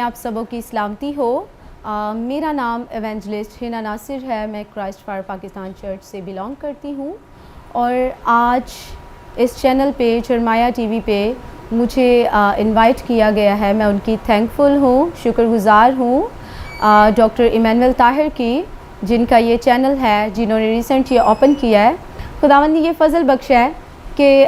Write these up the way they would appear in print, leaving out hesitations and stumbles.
आप सबों की सलामती हो। मेरा नाम एवेंजलिस्ट हिना नासिर है। मैं क्राइस्ट फॉर पाकिस्तान चर्च से बिलोंग करती हूँ और आज इस चैनल पे चरमाया टीवी पे मुझे इनवाइट किया गया है। मैं उनकी थैंकफुल हूँ, शुक्रगुज़ार हूँ डॉक्टर इमानुएल ताहिर की, जिनका ये चैनल है, जिन्होंने रिसेंट ये ओपन किया है। खुदावंद ने ये फ़ज़ल बख्शा है कि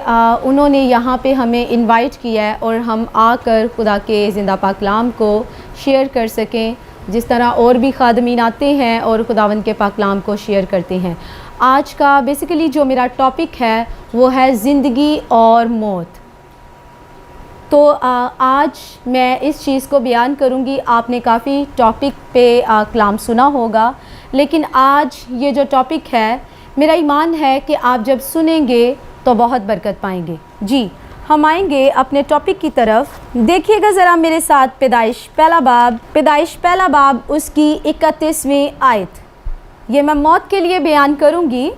उन्होंने यहाँ पे हमें इनवाइट किया है और हम आकर खुदा के ज़िंदा पाक कलाम को शेयर कर सकें, जिस तरह और भी खादमीन आते हैं और खुदावंद के पाक कलाम को शेयर करते हैं। आज का बेसिकली जो मेरा टॉपिक है वो है ज़िंदगी और मौत। तो आज मैं इस चीज़ को बयान करूँगी। आपने काफ़ी टॉपिक पे कलाम सुना होगा, लेकिन आज ये जो टॉपिक है, मेरा ईमान है कि आप जब सुनेंगे तो बहुत बरकत पाएंगे। जी, हम आएंगे अपने टॉपिक की तरफ। देखिएगा ज़रा मेरे साथ पैदाइश पहला बाब उसकी 31वीं आयत। ये मैं मौत के लिए बयान करूँगी।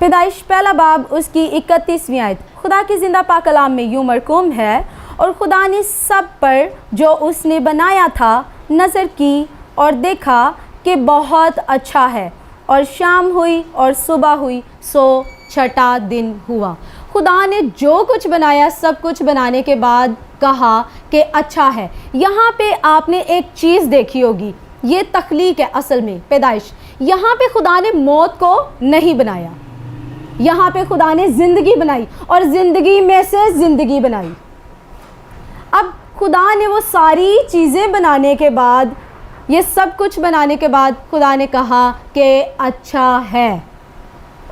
पैदाइश पहला बाब उसकी 31वीं आयत। खुदा की ज़िंदा पाक कलाम में यूँ मरकूम है, और खुदा ने सब पर जो उसने बनाया था नज़र की और देखा कि बहुत अच्छा है, और शाम हुई और सुबह हुई, सो छठा दिन हुआ। खुदा ने जो कुछ बनाया, सब कुछ बनाने के बाद कहा कि अच्छा है। यहाँ पे आपने एक चीज़ देखी होगी, ये तख्लीक है असल में, पैदाइश। यहाँ पे खुदा ने मौत को नहीं बनाया, यहाँ पे खुदा ने ज़िंदगी बनाई और ज़िंदगी में से ज़िंदगी बनाई। अब खुदा ने वो सारी चीज़ें बनाने के बाद, ये सब कुछ बनाने के बाद खुदा ने कहा कि अच्छा है।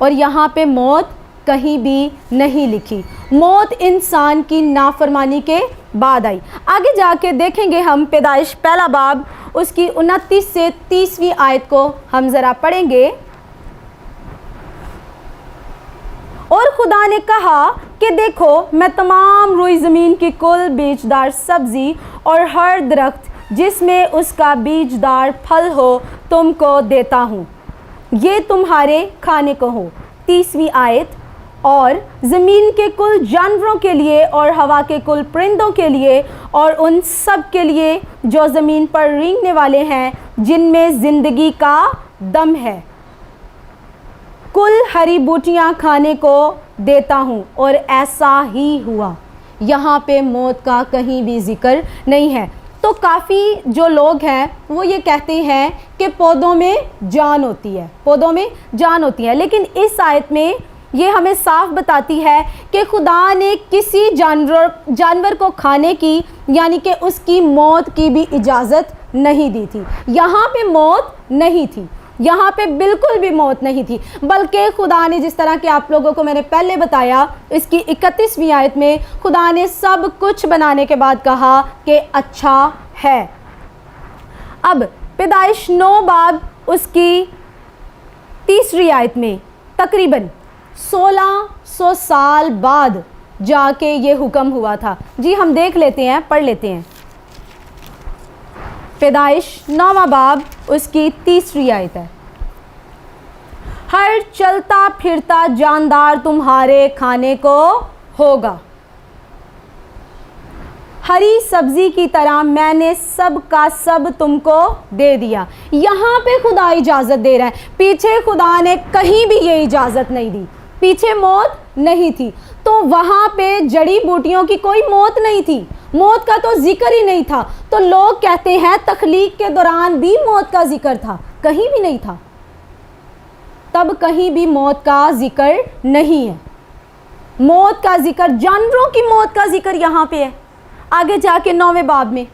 और यहाँ पे मौत कहीं भी नहीं लिखी। मौत इंसान की नाफरमानी के बाद आई। आगे जाके देखेंगे हम पैदाइश पहला बाब उसकी 29 से 30वीं आयत को हम ज़रा पढ़ेंगे। और खुदा ने कहा कि देखो, मैं तमाम रुई ज़मीन की कुल बीजदार सब्ज़ी और हर दरख्त जिसमें उसका बीजदार फल हो तुमको देता हूँ, ये तुम्हारे खाने को हो। 30वीं आयत। और ज़मीन के कुल जानवरों के लिए और हवा के कुल परिंदों के लिए और उन सब के लिए जो ज़मीन पर रेंगने वाले हैं, जिनमें ज़िंदगी का दम है, कुल हरी बूटियाँ खाने को देता हूँ। और ऐसा ही हुआ। यहाँ पे मौत का कहीं भी जिक्र नहीं है। तो काफ़ी जो लोग हैं वो ये कहते हैं कि पौधों में जान होती है, पौधों में जान होती है, लेकिन इस आयत में ये हमें साफ बताती है कि खुदा ने किसी जानवर को खाने की, यानी कि उसकी मौत की भी इजाज़त नहीं दी थी। यहाँ पे मौत नहीं थी, यहाँ पे बिल्कुल भी मौत नहीं थी, बल्कि खुदा ने, जिस तरह के आप लोगों को मैंने पहले बताया, इसकी 31वीं आयत में खुदा ने सब कुछ बनाने के बाद कहा कि अच्छा है। अब पैदाइश 9 बाब उसकी 3री आयत में तकरीबन 1600 साल बाद जाके ये हुक्म हुआ था। जी, हम देख लेते हैं, पढ़ लेते हैं। पैदाइश 9वां बाब उसकी 3री आयत है। हर चलता फिरता जानदार तुम्हारे खाने को होगा, हरी सब्जी की तरह मैंने सब का सब तुमको दे दिया। यहाँ पे खुदा इजाज़त दे रहा है। पीछे खुदा ने कहीं भी ये इजाज़त नहीं दी, पीछे मौत नहीं थी। तो वहाँ पे जड़ी बूटियों की कोई मौत नहीं थी, मौत का तो जिक्र ही नहीं था। तो लोग कहते हैं तख्लीक के दौरान भी मौत का जिक्र था, कहीं भी नहीं था। तब कहीं भी मौत का जिक्र नहीं है। मौत का जिक्र, जानवरों की मौत का जिक्र यहाँ पे है। आगे जाके 9वें बाब में,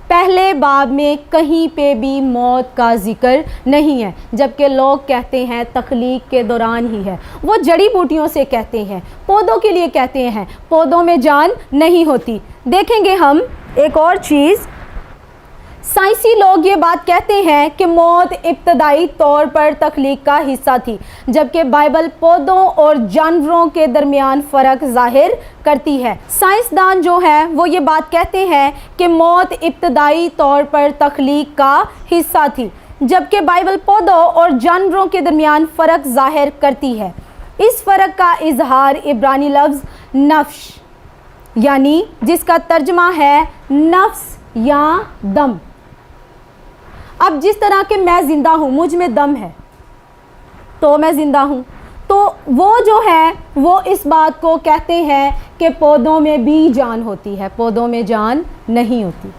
पहले बाब में कहीं पे भी मौत का जिक्र नहीं है, जबकि लोग कहते हैं तख्लीक के दौरान ही है। वो जड़ी बूटियों से कहते हैं, पौधों के लिए कहते हैं, पौधों में जान नहीं होती। देखेंगे हम एक और चीज़। साइंसी लोग ये बात कहते हैं कि मौत इब्तदाई तौर पर तख्लीक का हिस्सा थी, जबकि बाइबल पौधों और जानवरों के दरमियान फ़र्क ज़ाहिर करती है। साइंसदान जो हैं वो ये बात कहते हैं कि मौत इब्तदाई तौर पर तख्लीक का हिस्सा थी, जबकि बाइबल पौधों और जानवरों के दरमियान फ़र्क ज़ाहिर करती है। इस फ़र्क का इजहार इब्रानी लफ्ज़ नफ्श, यानी जिसका तर्जमा है नफ्स या दम। अब जिस तरह के मैं ज़िंदा हूँ, मुझ में दम है तो मैं ज़िंदा हूँ, तो वो जो है वो इस बात को कहते हैं कि पौधों में भी जान होती है, पौधों में जान नहीं होती।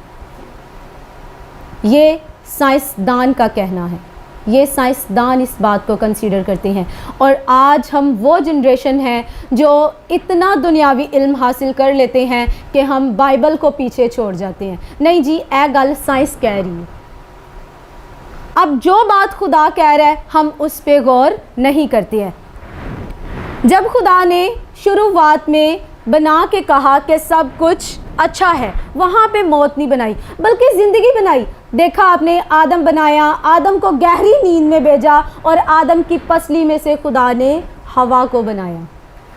ये साइंसदान का कहना है, ये साइंसदान इस बात को कंसीडर करते हैं। और आज हम वो जनरेशन है जो इतना दुनियावी इल्म हासिल कर लेते हैं कि हम बाइबल को पीछे छोड़ जाते हैं। नहीं जी, ए गल साइंस कह रही है। अब जो बात खुदा कह रहा है हम उस पे गौर नहीं करते हैं। जब खुदा ने शुरुआत में बना के कहा कि सब कुछ अच्छा है, वहाँ पे मौत नहीं बनाई बल्कि ज़िंदगी बनाई। देखा आपने, आदम बनाया, आदम को गहरी नींद में भेजा और आदम की पसली में से खुदा ने हवा को बनाया,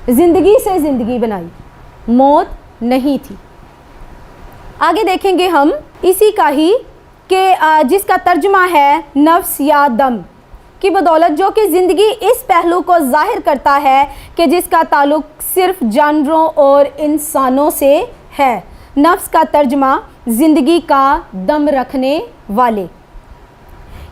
ज़िंदगी से ज़िंदगी बनाई, मौत नहीं थी। आगे देखेंगे हम इसी का ही कि जिसका तर्जुमा है नफ्स या दम की बदौलत, जो कि ज़िंदगी इस पहलू को ज़ाहिर करता है कि जिसका ताल्लुक़ सिर्फ जानवरों और इंसानों से है। नफ्स का तर्जुमा ज़िंदगी का दम रखने वाले,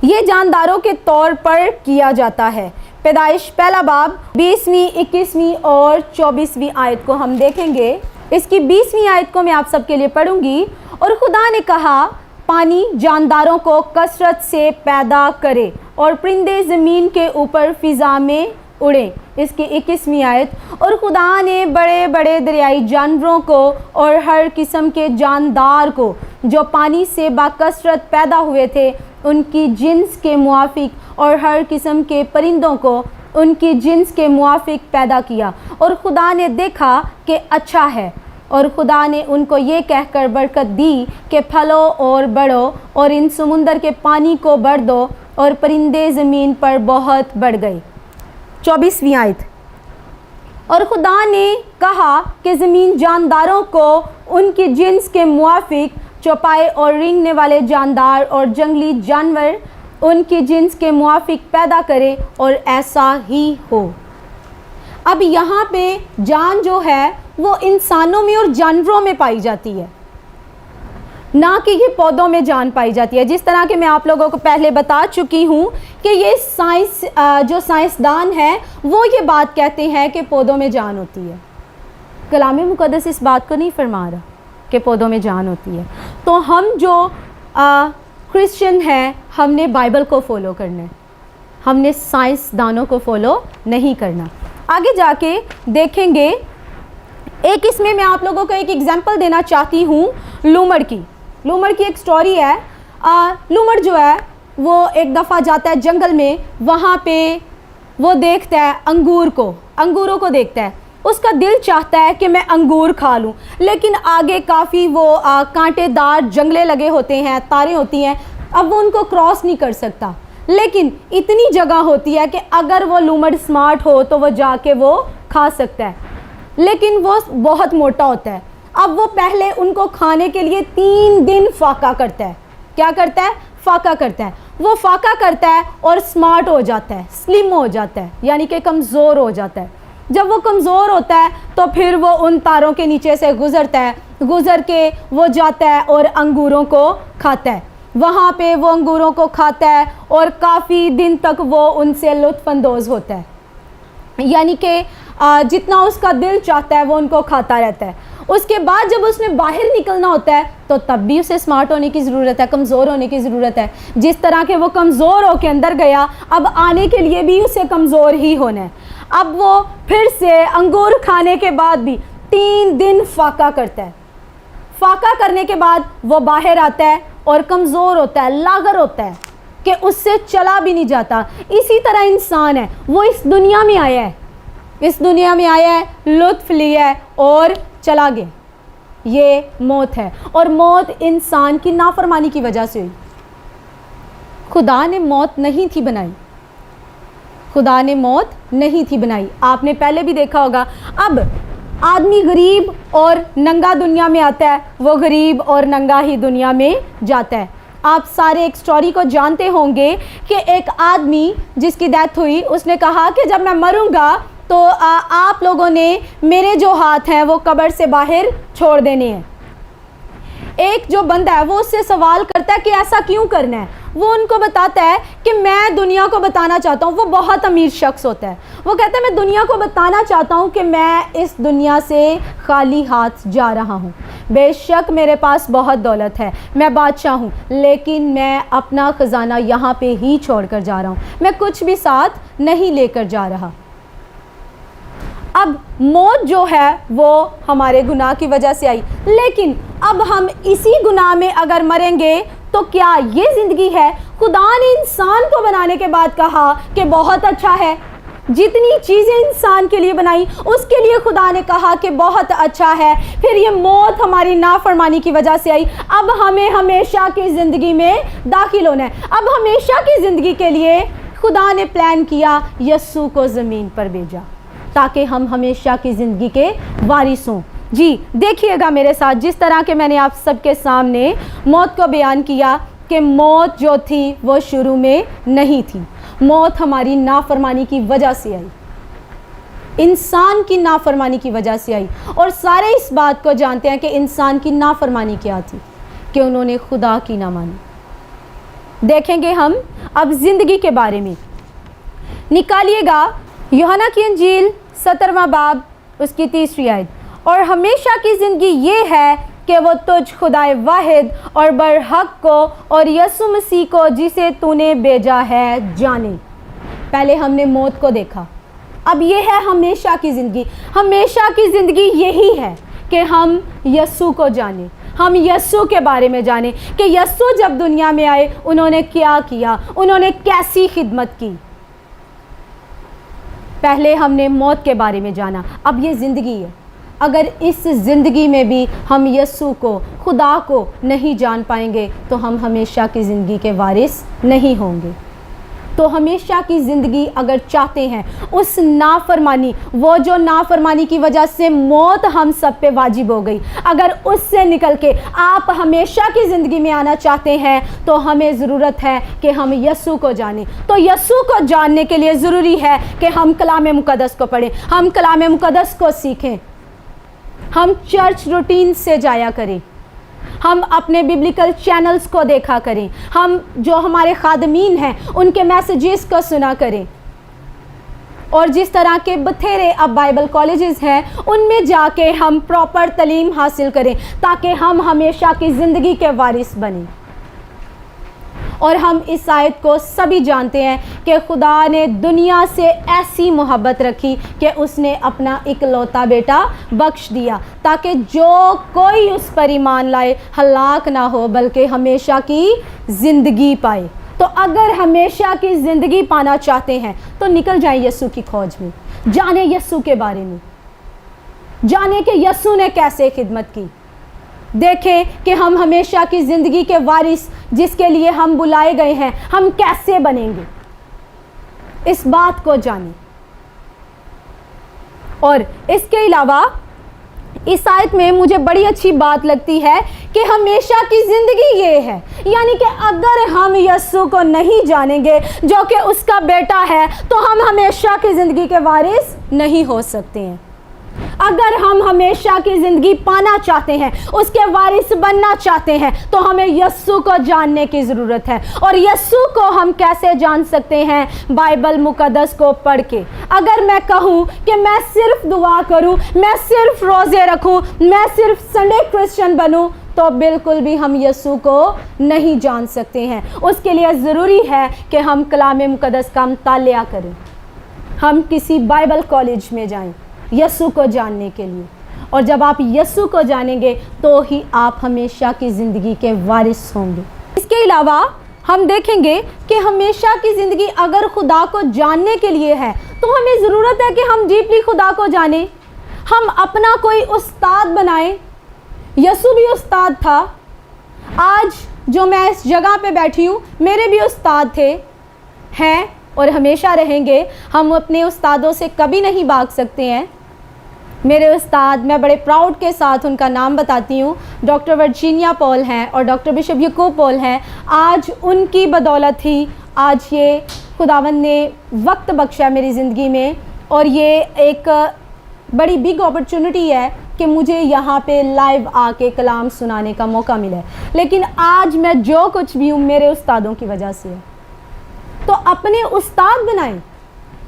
ये जानदारों के तौर पर किया जाता है। पैदाइश पहला बाब 20वीं, 21वीं और 24वीं आयत को हम देखेंगे। इसकी 20वीं आयत को मैं आप सबके लिए पढ़ूंगी। और खुदा ने कहा, पानी जानदारों को कसरत से पैदा करे और परिंदे ज़मीन के ऊपर फ़िज़ा में उड़े। इसकी 21वीं आयत, और खुदा ने बड़े बड़े दरियाई जानवरों को और हर किस्म के जानदार को जो पानी से बाकसरत पैदा हुए थे उनकी जिन्स के मुआफिक और हर किस्म के परिंदों को उनकी जिन्स के मुआफिक पैदा किया। और खुदा ने देखा कि अच्छा है। और खुदा ने उनको ये कहकर बरकत दी कि फलो और बढ़ो और इन समुंदर के पानी को भर दो, और परिंदे ज़मीन पर बहुत बढ़ गए। 24वीं आयत, और खुदा ने कहा कि ज़मीन जानदारों को उनकी जिन्स के मुआफिक चौपाए और रेंगने वाले जानदार और जंगली जानवर उनकी जिन्स के मुआफिक पैदा करे, और ऐसा ही हो। अब यहाँ पे जान जो है वो इंसानों में और जानवरों में पाई जाती है, ना कि ये पौधों में जान पाई जाती है। जिस तरह के मैं आप लोगों को पहले बता चुकी हूँ कि ये साइंस जो साइंसदान है वो ये बात कहते हैं कि पौधों में जान होती है। कलाम मुक़द्दस इस बात को नहीं फरमा रहा कि पौधों में जान होती है। तो हम जो क्रिश्चियन हैं, हमने बाइबल को फॉलो करना है, हमने साइंसदानों को फॉलो नहीं करना। आगे जाके देखेंगे, एक इसमें मैं आप लोगों को एक एग्जांपल देना चाहती हूँ लूमड़ की। लूमड़ की एक स्टोरी है। लूमड़ जो है वो एक दफ़ा जाता है जंगल में, वहाँ पे वो देखता है अंगूरों को देखता है। उसका दिल चाहता है कि मैं अंगूर खा लूँ, लेकिन आगे काफ़ी वो कांटेदार जंगले लगे होते हैं, तारें होती हैं, अब वो उनको क्रॉस नहीं कर सकता। लेकिन इतनी जगह होती है कि अगर वो लूमड़ स्मार्ट हो तो वो जाके वो खा सकता है, लेकिन वो बहुत मोटा होता है। अब वो पहले उनको खाने के लिए 3 दिन फाका करता है। क्या करता है? फाका करता है। वो फाका करता है और स्मार्ट हो जाता है, स्लिम हो जाता है, यानी कि कमज़ोर हो जाता है। जब वो कमज़ोर होता है तो फिर वो उन तारों के नीचे से गुज़रता है, गुज़र के वो जाता है और अंगूरों को खाता है। वहाँ पे वो अंगूरों को खाता है और काफ़ी दिन तक वो उनसे लुत्फ़अंदोज़ होता है, यानी कि जितना उसका दिल चाहता है वो उनको खाता रहता है। उसके बाद जब उसने बाहर निकलना होता है तो तब भी उसे स्मार्ट होने की ज़रूरत है, कमज़ोर होने की ज़रूरत है। जिस तरह के वो कमज़ोर हो के अंदर गया, अब आने के लिए भी उसे कमज़ोर ही होना है। अब वो फिर से अंगूर खाने के बाद भी 3 दिन फाका करता है। फाका करने के बाद वो बाहर आता है और कमज़ोर होता है, लागर होता है कि उससे चला भी नहीं जाता। इसी तरह इंसान है, वो इस दुनिया में आया है, लुत्फ़ लिया है और चला गया। ये मौत है, और मौत इंसान की नाफरमानी की वजह से हुई। खुदा ने मौत नहीं थी बनाई, आपने पहले भी देखा होगा। अब आदमी गरीब और नंगा दुनिया में आता है, वो गरीब और नंगा ही दुनिया में जाता है। आप सारे एक स्टोरी को जानते होंगे कि एक आदमी जिसकी डेथ हुई, उसने कहा कि जब मैं मरूंगा तो आप लोगों ने मेरे जो हाथ हैं वो कब्र से बाहर छोड़ देने हैं। एक जो बंदा है वो उससे सवाल करता है कि ऐसा क्यों करना है। वो उनको बताता है कि मैं दुनिया को बताना चाहता हूँ। वो बहुत अमीर शख्स होता है, वो कहता है मैं दुनिया को बताना चाहता हूँ कि मैं इस दुनिया से खाली हाथ जा रहा हूँ। बेशक मेरे पास बहुत दौलत है, मैं बादशाह हूँ, लेकिन मैं अपना ख़जाना यहाँ पे ही छोड़ कर जा रहा हूँ, मैं कुछ भी साथ नहीं लेकर जा रहा। अब मौत जो है वो हमारे गुनाह की वजह से आई, लेकिन अब हम इसी गुनाह में अगर मरेंगे तो क्या ये ज़िंदगी है? खुदा ने इंसान को बनाने के बाद कहा कि बहुत अच्छा है। जितनी चीज़ें इंसान के लिए बनाई उसके लिए खुदा ने कहा कि बहुत अच्छा है। फिर ये मौत हमारी नाफरमानी की वजह से आई। अब हमें हमेशा की ज़िंदगी में दाखिल होना है। अब हमेशा की ज़िंदगी के लिए खुदा ने प्लान किया, यस्सु को ज़मीन पर भेजा ताकि हम हमेशा की ज़िंदगी के वारिस हों। जी देखिएगा मेरे साथ, जिस तरह के मैंने आप सबके सामने मौत को बयान किया कि मौत जो थी वो शुरू में नहीं थी। मौत हमारी नाफरमानी की वजह से आई, इंसान की नाफरमानी की वजह से आई। और सारे इस बात को जानते हैं कि इंसान की नाफरमानी क्या थी, कि उन्होंने खुदा की ना मानी। देखेंगे हम अब ज़िंदगी के बारे में। निकालिएगा यूहन्ना की इंजील 17वां बाब उसकी 3री आयत। और हमेशा की ज़िंदगी ये है कि वो तुझ खुदाए वाहिद और बरहक को और यीशु मसीह को जिसे तूने भेजा है जाने। पहले हमने मौत को देखा, अब ये है हमेशा की ज़िंदगी। हमेशा की ज़िंदगी यही है कि हम यीशु को जाने, हम यीशु के बारे में जाने कि यीशु जब दुनिया में आए उन्होंने क्या किया, उन्होंने कैसी खिदमत की। पहले हमने मौत के बारे में जाना, अब ये ज़िंदगी है। अगर इस ज़िंदगी में भी हम यीशु को, खुदा को नहीं जान पाएंगे तो हम हमेशा की ज़िंदगी के वारिस नहीं होंगे। तो हमेशा की ज़िंदगी अगर चाहते हैं, उस नाफरमानी, वो जो नाफरमानी की वजह से मौत हम सब पे वाजिब हो गई, अगर उससे निकल के आप हमेशा की ज़िंदगी में आना चाहते हैं तो हमें ज़रूरत है कि हम यीशु को जानें। तो यीशु को जानने के लिए ज़रूरी है कि हम कलाम मुक़द्दस को पढ़ें, हम कलाम मुक़द्दस को सीखें, हम चर्च रूटीन से जाया करें, हम अपने बिब्लिकल चैनल्स को देखा करें, हम जो हमारे खादमीन हैं उनके मैसेजेस को सुना करें। और जिस तरह के बथेरे अब बाइबल कॉलेजेस हैं उनमें जाके हम प्रॉपर तालीम हासिल करें ताकि हम हमेशा की ज़िंदगी के वारिस बनें। और हम इस आयत को सभी जानते हैं कि खुदा ने दुनिया से ऐसी मोहब्बत रखी कि उसने अपना इकलौता बेटा बख्श दिया ताकि जो कोई उस पर ईमान लाए हलाक ना हो बल्कि हमेशा की ज़िंदगी पाए। तो अगर हमेशा की ज़िंदगी पाना चाहते हैं तो निकल जाएं यीशु की खोज में, जाने यीशु के बारे में, जाने कि यीशु ने कैसे खिदमत की। देखें कि हम हमेशा की ज़िंदगी के वारिस जिसके लिए हम बुलाए गए हैं हम कैसे बनेंगे, इस बात को जानें। और इसके अलावा इस आयत में मुझे बड़ी अच्छी बात लगती है कि हमेशा की ज़िंदगी ये है, यानी कि अगर हम यीशु को नहीं जानेंगे जो कि उसका बेटा है तो हम हमेशा की ज़िंदगी के वारिस नहीं हो सकते हैं। अगर हम हमेशा की ज़िंदगी पाना चाहते हैं, उसके वारिस बनना चाहते हैं तो हमें यीशु को जानने की ज़रूरत है। और यीशु को हम कैसे जान सकते हैं? बाइबल मुक़द्दस को पढ़ के। अगर मैं कहूँ कि मैं सिर्फ दुआ करूँ, मैं सिर्फ रोज़े रखूँ, मैं सिर्फ संडे क्रिश्चियन बनूँ तो बिल्कुल भी हम यीशु को नहीं जान सकते हैं। उसके लिए ज़रूरी है कि हम कलाम मुक़द्दस का मुतालिया करें, हम किसी बाइबल कॉलेज में जाएं यीशु को जानने के लिए। और जब आप यीशु को जानेंगे तो ही आप हमेशा की ज़िंदगी के वारिस होंगे। इसके अलावा हम देखेंगे कि हमेशा की ज़िंदगी अगर खुदा को जानने के लिए है तो हमें ज़रूरत है कि हम डीपली खुदा को जानें, हम अपना कोई उस्ताद बनाएं। यीशु भी उस्ताद था। आज जो मैं इस जगह पे बैठी हूँ मेरे भी उस्ताद थे, हैं और हमेशा रहेंगे। हम अपने उस्तादों से कभी नहीं भाग सकते हैं। मेरे उस्ताद, मैं बड़े प्राउड के साथ उनका नाम बताती हूँ, डॉक्टर वर्जीनिया पॉल हैं और डॉक्टर बिशप याकूब पॉल हैं। आज उनकी बदौलत ही आज ये खुदावंद ने वक्त बख्शा मेरी ज़िंदगी में और ये एक बड़ी बिग अपॉर्चुनिटी है कि मुझे यहाँ पे लाइव आके कलाम सुनाने का मौका मिला है। लेकिन आज मैं जो कुछ भी हूँ मेरे उस्तादों की वजह से है। तो अपने उस्ताद बनाएं।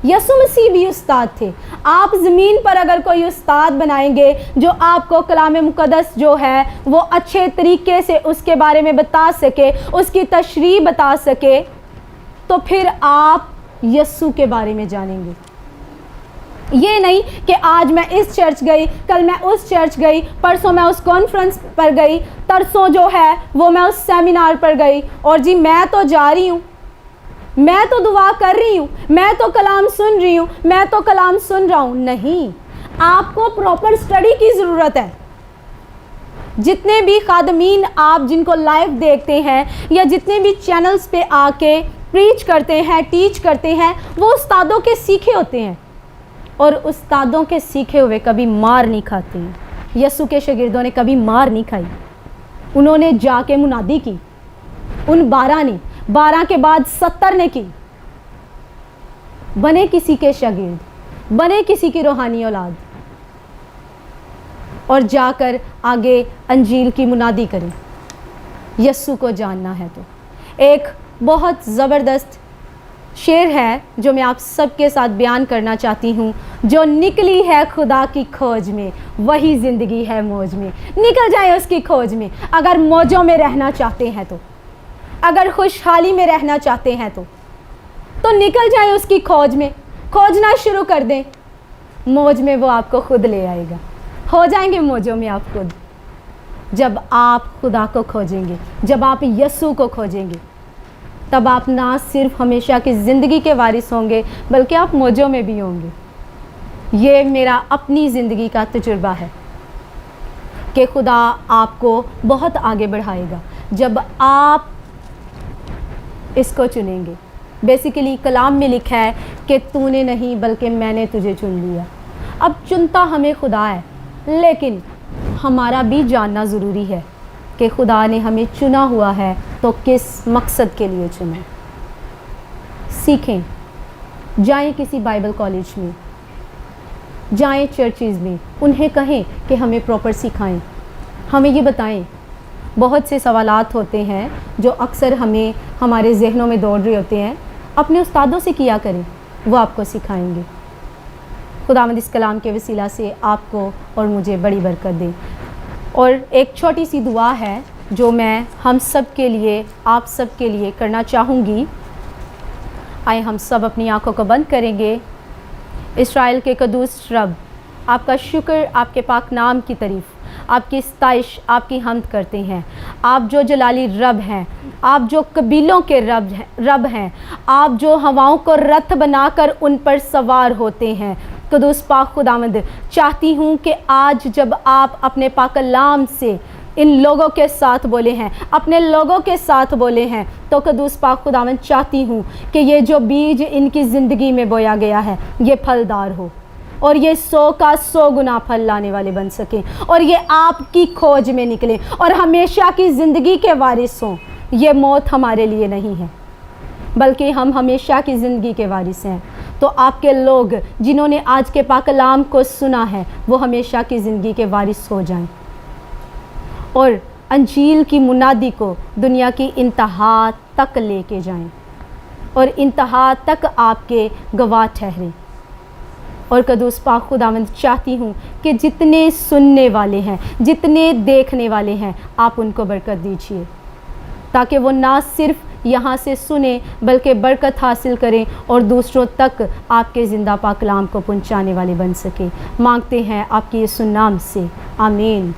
यसु मसीह भी उस्ताद थे। आप ज़मीन पर अगर कोई उस्ताद बनाएंगे जो आपको कलाम मुक़द्दस जो है वो अच्छे तरीके से उसके बारे में बता सके, उसकी तशरीह बता सके, तो फिर आप यसु के बारे में जानेंगे। ये नहीं कि आज मैं इस चर्च गई, कल मैं उस चर्च गई, परसों मैं उस कॉन्फ्रेंस पर गई, तरसों जो है वो मैं उस सेमिनार पर गई, और जी मैं तो जा रही हूँ, मैं तो दुआ कर रही हूँ, मैं तो कलाम सुन रही हूँ, मैं तो कलाम सुन रहा हूँ। नहीं, आपको प्रॉपर स्टडी की ज़रूरत है। जितने भी खादमीन आप जिनको लाइव देखते हैं या जितने भी चैनल्स पे आके प्रीच करते हैं, टीच करते हैं, वो उस्तादों के सीखे होते हैं, और उस्तादों के सीखे हुए कभी मार नहीं खाते हैं। यसु के शागिर्दों ने कभी मार नहीं खाई। उन्होंने जाके मुनादी की, उन 12 ने, 12 के बाद 70 ने की। बने किसी के शागिर्द, बने किसी की रूहानी औलाद, और जाकर आगे अंजील की मुनादी करें। यसु को जानना है तो एक बहुत ज़बरदस्त शेर है जो मैं आप सबके साथ बयान करना चाहती हूँ। जो निकली है खुदा की खोज में, वही ज़िंदगी है मौज में। निकल जाए उसकी खोज में। अगर मौजों में रहना चाहते हैं तो, अगर खुशहाली में रहना चाहते हैं तो निकल जाए उसकी खोज में। खोजना शुरू कर दें, मौज में वो आपको खुद ले आएगा। हो जाएंगे मौजों में आप खुद, जब आप खुदा को खोजेंगे, जब आप यसु को खोजेंगे, तब आप ना सिर्फ हमेशा की ज़िंदगी के वारिस होंगे, बल्कि आप मौजों में भी होंगे। ये मेरा अपनी ज़िंदगी का तजुर्बा है कि खुदा आपको बहुत आगे बढ़ाएगा जब आप इसको चुनेंगे। बेसिकली कलाम में लिखा है कि तूने नहीं बल्कि मैंने तुझे चुन लिया। अब चुनता हमें खुदा है, लेकिन हमारा भी जानना ज़रूरी है कि खुदा ने हमें चुना हुआ है तो किस मकसद के लिए चुना। सीखें, जाएं किसी बाइबल कॉलेज में, जाएं चर्चेज़ में, उन्हें कहें कि हमें प्रॉपर सिखाएं, हमें ये बताएं। बहुत से सवालात होते हैं जो अक्सर हमें हमारे जहनों में दौड़ रहे होते हैं, अपने उस्तादों से किया करें, वो आपको सिखाएंगे। खुदावंद इस कलाम के वसीला से आपको और मुझे बड़ी बरकत दे। और एक छोटी सी दुआ है जो मैं हम सब के लिए, आप सब के लिए करना चाहूँगी। आए हम सब अपनी आंखों को बंद करेंगे। इस्राएल के कदूस रब, आपका शुक्र, आपके पाक नाम की तारीफ़, आपकी सताइश, आपकी हम्द करते हैं। आप जो जलाली रब हैं, आप जो कबीलों के रब हैं, आप जो हवाओं को रथ बनाकर उन पर सवार होते हैं। कदूस पाक खुदावंद, चाहती हूँ कि आज जब आप अपने पाक कलाम से इन लोगों के साथ बोले हैं, अपने लोगों के साथ बोले हैं, तो कदूस पाक खुदावंद चाहती हूँ कि ये जो बीज इनकी ज़िंदगी में बोया गया है ये फलदार हो, और ये 100 का 100 गुना फल लाने वाले बन सकें, और ये आपकी खोज में निकले और हमेशा की ज़िंदगी के वारिस हों। ये मौत हमारे लिए नहीं है, बल्कि हम हमेशा की ज़िंदगी के वारिस हैं। तो आपके लोग जिन्होंने आज के पाक कलाम को सुना है, वो हमेशा की ज़िंदगी के वारिस हो जाएं और अंजील की मुनादी को दुनिया की इंतहा तक लेके जाएं, और इंतहा तक आपके गवाह ठहरें। और कदूस पाक खुदावंद, चाहती हूँ कि जितने सुनने वाले हैं, जितने देखने वाले हैं, आप उनको बरकत दीजिए, ताकि वो ना सिर्फ़ यहाँ से सुने बल्कि बरकत हासिल करें और दूसरों तक आपके ज़िंदा पाक कलाम को पहुँचाने वाले बन सके। मांगते हैं आपके यीशु नाम से, आमीन।